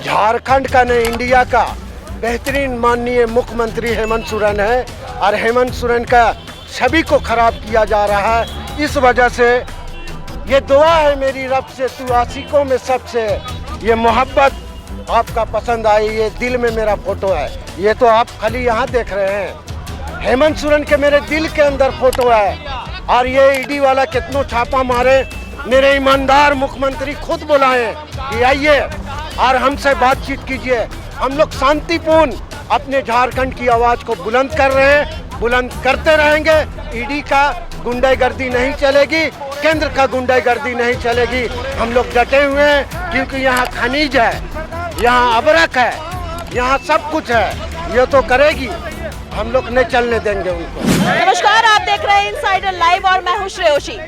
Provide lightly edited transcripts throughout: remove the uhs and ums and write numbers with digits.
झारखंड का नहीं इंडिया का बेहतरीन माननीय मुख्यमंत्री हेमंत सोरेन है और हेमंत सोरेन का छवि को खराब किया जा रहा है। इस वजह से ये दुआ है मेरी रब से, तू आशिकों में सबसे, ये मोहब्बत आपका पसंद आई, ये दिल में मेरा फोटो है। ये तो आप खाली यहाँ देख रहे हैं, हेमंत सोरेन के मेरे दिल के अंदर फोटो है। और ये ईडी वाला कितनों छापा मारे, मेरे ईमानदार मुख्यमंत्री खुद बुलाएं कि आइए और हमसे बातचीत कीजिए। हम लोग शांतिपूर्ण अपने झारखंड की आवाज़ को बुलंद कर रहे हैं, बुलंद करते रहेंगे। ईडी का गुंडागर्दी नहीं चलेगी, केंद्र का गुंडागर्दी नहीं चलेगी। हम लोग डटे हुए हैं क्योंकि यहाँ खनिज है, यहाँ अबरक है, यहाँ सब कुछ है। ये तो करेगी, हम लोग नहीं चलने देंगे उनको। नमस्कार, आप देख रहे हैं इनसाइडर लाइव और मैं हूं श्रेयोशी।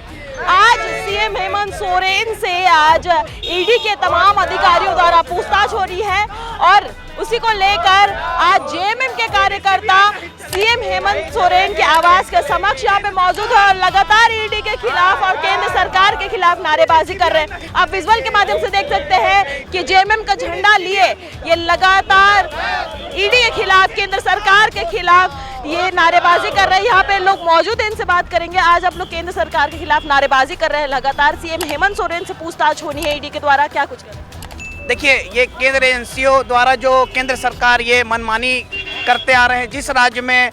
आज सीएम हेमंत सोरेन से आज ईडी के तमाम अधिकारियों द्वारा पूछताछ हो रही है और उसी को लेकर आज जेएमएम के कार्यकर्ता सीएम हेमंत सोरेन के आवास के समक्ष यहाँ पे मौजूद है और लगातार ईडी के खिलाफ और केंद्र सरकार के खिलाफ नारेबाजी कर रहे हैं। आप विजुअल के माध्यम से देख सकते हैं कि जेएमएम का झंडा लिए ये लगातार ईडी के खिलाफ, केंद्र सरकार के खिलाफ ये नारेबाजी कर रहे हैं। यहाँ पे लोग मौजूद हैं, इनसे बात करेंगे। आज आप लोग केंद्र सरकार के खिलाफ नारेबाजी कर रहे हैं, लगातार सीएम हेमंत सोरेन से पूछताछ होनी है ईडी के द्वारा, क्या कुछ करें? देखिए, ये केंद्र एजेंसियों द्वारा जो केंद्र सरकार ये मनमानी करते आ रहे हैं, जिस राज्य में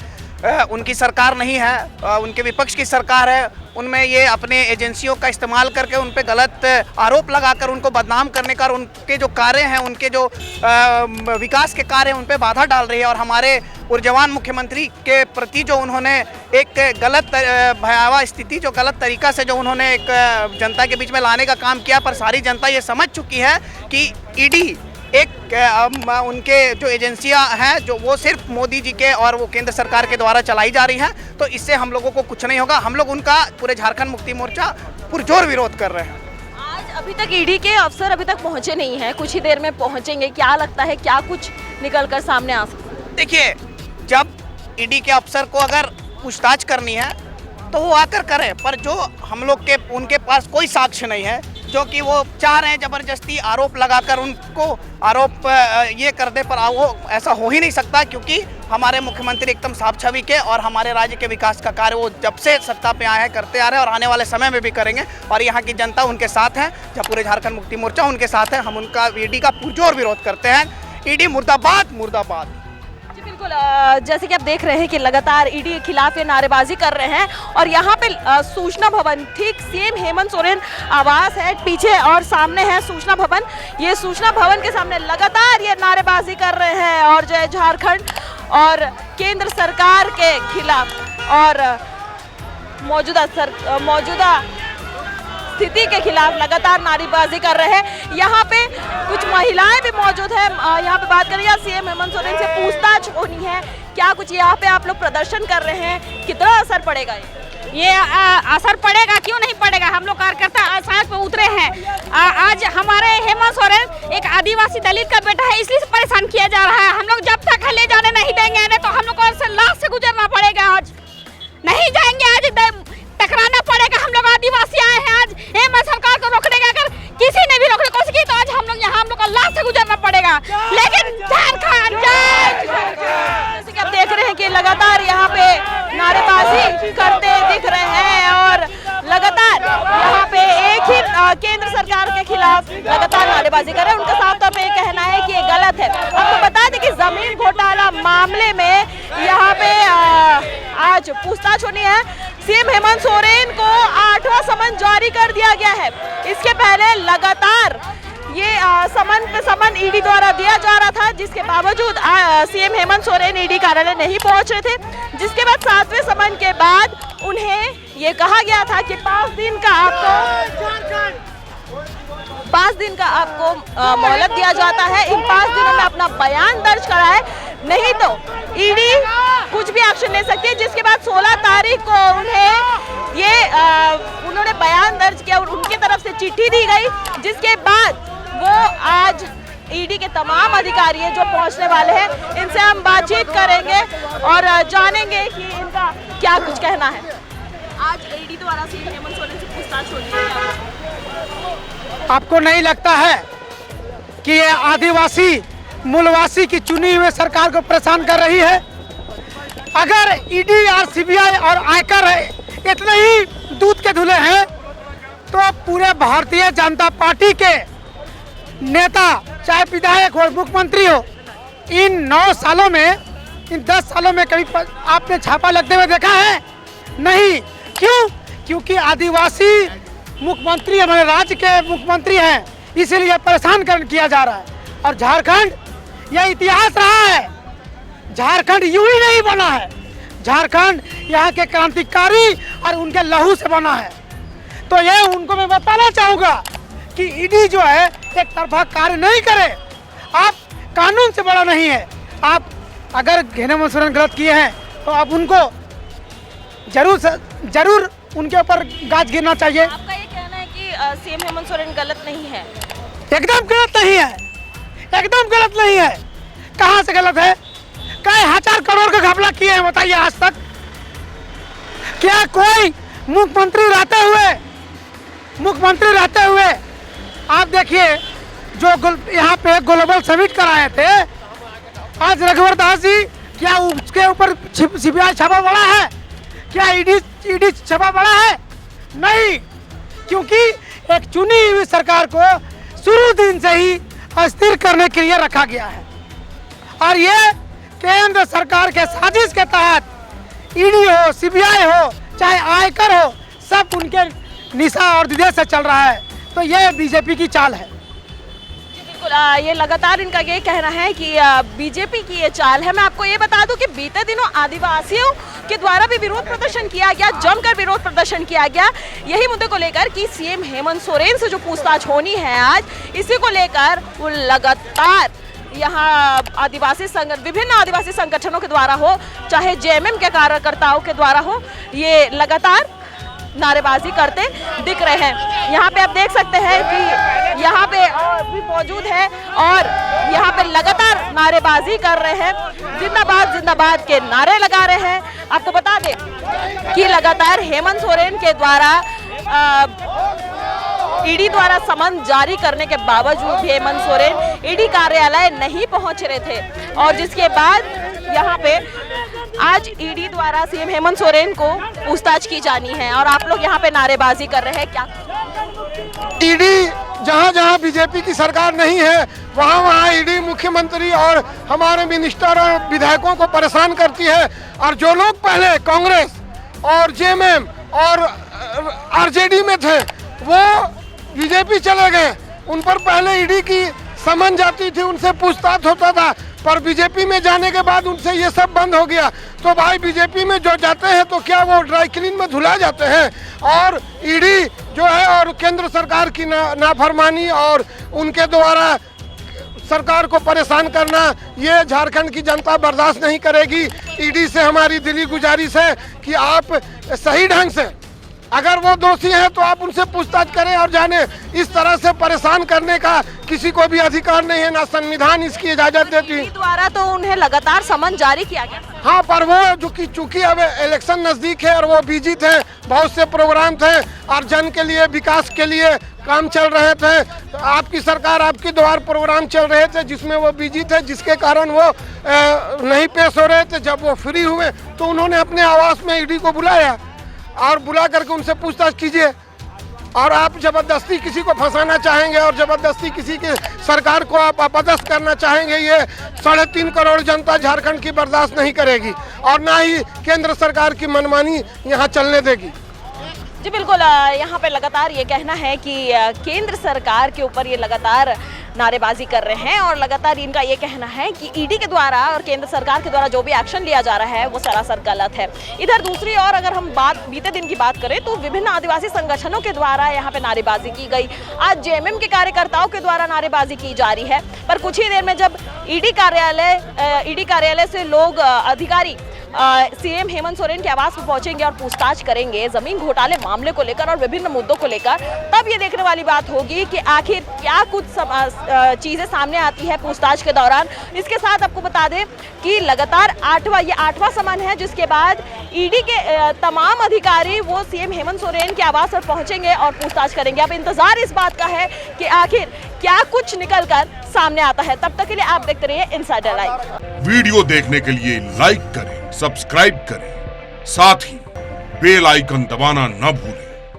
उनकी सरकार नहीं है, उनके विपक्ष की सरकार है, उनमें ये अपने एजेंसियों का इस्तेमाल करके उन पे गलत आरोप लगाकर उनको बदनाम करने का और उनके जो कार्य हैं, उनके जो विकास के कार्य हैं, उन पे बाधा डाल रही है। और हमारे ऊर्जावान मुख्यमंत्री के प्रति जो उन्होंने एक गलत भयावह स्थिति, जो गलत तरीका से जो उन्होंने एक जनता के बीच में लाने का काम किया, पर सारी जनता ये समझ चुकी है कि ईडी एक उनके जो एजेंसियां हैं जो वो सिर्फ मोदी जी के और वो केंद्र सरकार के द्वारा चलाई जा रही हैं, तो इससे हम लोगों को कुछ नहीं होगा। हम लोग उनका पूरे झारखंड मुक्ति मोर्चा पुरजोर विरोध कर रहे हैं। आज अभी तक ईडी के अफसर अभी तक पहुंचे नहीं हैं, कुछ ही देर में पहुंचेंगे। क्या लगता है क्या कुछ निकल कर सामने आ सकता है? देखिए, जब ईडी के अफसर को अगर पूछताछ करनी है तो वो आकर करें, पर जो हम लोग के उनके पास कोई साक्ष्य नहीं है, जो कि वो चाह रहे हैं जबरदस्ती आरोप लगाकर उनको आरोप ये कर दे, पर वो ऐसा हो ही नहीं सकता, क्योंकि हमारे मुख्यमंत्री एकदम साफ छवि के और हमारे राज्य के विकास का कार्य वो जब से सत्ता पे आए हैं करते आ रहे हैं और आने वाले समय में भी करेंगे। और यहाँ की जनता उनके साथ है, जब पूरे झारखंड मुक्ति मोर्चा उनके साथ है। हम उनका ईडी का पुरजोर विरोध करते हैं। ईडी मुर्दाबाद, मुर्दाबाद। बिल्कुल, जैसे कि आप देख रहे हैं कि लगातार ईडी के खिलाफ ये नारेबाजी कर रहे हैं और यहाँ पे सूचना भवन, ठीक सीएम हेमंत सोरेन आवास है पीछे और सामने है सूचना भवन। ये सूचना भवन के सामने लगातार ये नारेबाजी कर रहे हैं और जो है झारखंड और केंद्र सरकार के खिलाफ और मौजूदा स्थिति के खिलाफ लगातार नारेबाजी कर रहे हैं। यहाँ पे कुछ महिलाएं भी मौजूद हैं, यहाँ पे बात करें। सीएम हेमंत सोरेन से पूछताछ होनी है, क्या कुछ यहाँ पे आप लोग प्रदर्शन कर रहे हैं, कितना असर पड़ेगा ये असर पड़ेगा, क्यों नहीं पड़ेगा? हम लोग कार्यकर्ता सड़क पे उतरे हैं। आज हमारे हेमंत सोरेन एक आदिवासी दलित का बेटा है, इसलिए परेशान किया जा रहा है। हम लोग जब तक ले जाने नहीं देंगे, नहीं तो हम लोग को लाश से गुजरना पड़ेगा। आज नहीं जाएंगे, आज टकराना पड़ेगा। हम लोग आदिवासी आए हैं, आज हेमंत सरकार को रोकने का अगर किसी ने भी रोकने की कोशिश की तो आज हम लोग को लाश से गुजरना पड़ेगा। लेकिन झारखंड जैसे कि आप देख रहे हैं कि लगातार यहाँ पे नारेबाजी करते दिख रहे हैं और लगातार यहाँ पे एक ही केंद्र सरकार के खिलाफ लगातार नारेबाजी कर रहे हैं। उनका साफ तौर पे ये कहना है कि ये गलत है। आपको बता दें कि जमीन घोटाला मामले में यहाँ पे आज पूछताछ होनी है। सीएम हेमंत सोरेन को 8वां समन जारी कर दिया गया है। इसके पहले लगातार ये समन पे समन ईडी द्वारा दिया जा रहा था, जिसके बावजूद सीएम हेमंत सोरेन ईडी कार्यालय नहीं पहुंच रहे थे। जिसके बाद 7वें समन के बाद उन्हें ये कहा गया था कि 5 दिन का आपको मोहलत दिया जाता है। इन 5 दिनों में अपना बयान दर्ज कराए, नहीं तो ईडी कुछ भी एक्शन ले सकती है। जिसके बाद 16 तारीख को उन्होंने बयान दर्ज किया और उनकी तरफ से चिट्ठी दी गई, जिसके बाद वो आज ईडी के तमाम अधिकारी हैं जो पहुंचने वाले हैं, इनसे हम बातचीत करेंगे और जानेंगे कि इनका क्या कुछ कहना है। आज ईडी द्वारा सीएम हेमंत सोरेन से पूछताछ हो रही है। आपको नहीं लगता है कि ये आदिवासी मूलवासी की चुनी हुई सरकार को परेशान कर रही है। अगर ईडी और सीबीआई और आयकर है इतने ही दूध के धुले हैं तो पूरे भारतीय जनता पार्टी के नेता, चाहे विधायक हो, मुख्यमंत्री हो, इन 9 सालों में, इन 10 सालों में कभी आपने छापा लगते हुए देखा है? नहीं। क्यों? क्योंकि आदिवासी मुख्यमंत्री हमारे राज्य के मुख्यमंत्री हैं, इसीलिए परेशान किया जा रहा है। और झारखंड, यह इतिहास रहा है, झारखंड यूं ही नहीं बना है। झारखंड यहाँ के क्रांतिकारी और उनके लहू से बना है। तो ये उनको मैं बताना चाहूँगा कि ईडी जो है एक तरफा कार्य नहीं करे। आप कानून से बड़ा नहीं है। आप अगर हेमंत सोरेन गलत किए हैं तो आप उनको जरूर उनके ऊपर गाज गिरना चाहिए। आपका ये कहना है कि सीएम हेमंत सोरेन गलत नहीं है? एकदम गलत नहीं है, एकदम गलत नहीं है। कहाँ से गलत है? कई हजार करोड़ का घपला किए हैं, बताइए आज तक। क्या कोई मुख्यमंत्री रहते हुए आप देखिए जो यहाँ पे ग्लोबल समिट कराए थे, आज रघुवर दास जी, क्या उसके ऊपर सीबीआई छापा पड़ा है? क्या ईडी छापा पड़ा है? नहीं, क्योंकि एक चुनी हुई सरकार को शुरू दिन से ही अस्थिर करने के लिए रखा गया है। और ये केंद्र सरकार के साजिश के तहत ईडी हो, सीबीआई हो, चाहे आयकर हो, सब उनके निशा और निर्देश से चल रहा है। तो ये बीजेपी की चाल है। जी बिल्कुल, ये लगातार इनका ये कहना है कि बीजेपी की ये चाल है। मैं आपको ये बता दूं कि बीते दिनों आदिवासियों के द्वारा भी विरोध प्रदर्शन किया गया, जमकर विरोध प्रदर्शन किया गया यही मुद्दे को लेकर कि सीएम हेमंत सोरेन से जो पूछताछ होनी है आज, इसी को लेकर वो लगातार यहाँ विभिन्न आदिवासी संगठनों के द्वारा हो, चाहे जेएमएम के कार्यकर्ताओं के द्वारा हो, ये लगातार नारेबाजी करते दिख रहे हैं। यहाँ पे आप देख सकते हैं कि यहाँ पे और भी मौजूद है और यहाँ पे लगातार नारेबाजी कर रहे हैं, जिंदाबाद जिंदाबाद के नारे लगा रहे हैं। आपको बता दें कि लगातार हेमंत सोरेन के द्वारा ईडी द्वारा समन जारी करने के बावजूद हेमंत सोरेन ईडी कार्यालय नहीं पहुंच रहे थे और जिसके बाद यहाँ पे आज ईडी द्वारा सीएम हेमंत सोरेन को पूछताछ की जानी है और आप लोग यहाँ पे नारेबाजी कर रहे हैं। क्या ईडी जहाँ जहाँ बीजेपी की सरकार नहीं है वहाँ वहाँ ईडी मुख्यमंत्री और हमारे मिनिस्टर और विधायकों को परेशान करती है। और जो लोग पहले कांग्रेस और जेएमएम और आरजेडी में थे वो बीजेपी चले गए, उन पर पहले ईडी की समन जाती थी, उनसे पूछताछ होता था, पर बीजेपी में जाने के बाद उनसे ये सब बंद हो गया। तो भाई बीजेपी में जो जाते हैं तो क्या वो ड्राई क्लीन में धुला जाते हैं? और ईडी जो है और केंद्र सरकार की नाफरमानी और उनके द्वारा सरकार को परेशान करना ये झारखंड की जनता बर्दाश्त नहीं करेगी। ईडी से हमारी दिली गुजारिश है कि आप सही ढंग से, अगर वो दोषी हैं तो आप उनसे पूछताछ करें और जाने। इस तरह से परेशान करने का किसी को भी अधिकार नहीं है, ना संविधान इसकी इजाजत देती है। द्वारा तो उन्हें लगातार समन जारी किया गया। हाँ, पर वो जो कि चूंकि अब इलेक्शन नजदीक है और वो बिजी थे, बहुत से प्रोग्राम थे और जन के लिए, विकास के लिए काम चल रहे थे। तो आपकी सरकार, आपके द्वार प्रोग्राम चल रहे थे जिसमें वो बिजी थे, जिसके कारण वो नहीं पेश हो रहे थे। जब वो फ्री हुए तो उन्होंने अपने आवास में ईडी को बुलाया और बुला करके उनसे पूछताछ कीजिए। और आप जबरदस्ती किसी को फंसाना चाहेंगे और जबरदस्ती किसी के सरकार को आप अपदस्थ करना चाहेंगे, ये 3.5 करोड़ जनता झारखंड की बर्दाश्त नहीं करेगी और ना ही केंद्र सरकार की मनमानी यहाँ चलने देगी। जी बिल्कुल, यहाँ पे लगातार ये कहना है कि केंद्र सरकार के ऊपर ये लगातार नारेबाजी कर रहे हैं और लगातार इनका ये कहना है कि ईडी के द्वारा और केंद्र सरकार के द्वारा जो भी एक्शन लिया जा रहा है वो सरासर गलत है। इधर दूसरी ओर अगर हम बीते दिन की बात करें तो विभिन्न आदिवासी संगठनों के द्वारा यहाँ पे नारेबाजी की गई। आज जेएमएम के कार्यकर्ताओं के द्वारा नारेबाजी की जा रही है, पर कुछ ही देर में जब ईडी कार्यालय से लोग अधिकारी सीएम हेमंत सोरेन के आवास पर पहुंचेंगे और पूछताछ करेंगे जमीन घोटाले मामले को लेकर और विभिन्न मुद्दों को लेकर, तब ये देखने वाली बात होगी कि आखिर क्या कुछ चीजें सामने आती है पूछताछ के दौरान। इसके साथ आपको बता दें कि लगातार आठवां समन है जिसके बाद ईडी के तमाम अधिकारी वो सीएम हेमंत सोरेन के आवास पर पहुंचेंगे और पूछताछ करेंगे। अब इंतजार इस बात का है कि आखिर क्या कुछ निकलकर सामने आता है। तब तक के लिए आप देखते रहिए इनसाइडर लाइव। वीडियो देखने के लिए लाइक करें, सब्सक्राइब करें, साथ ही बेल आइकन दबाना न भूलें।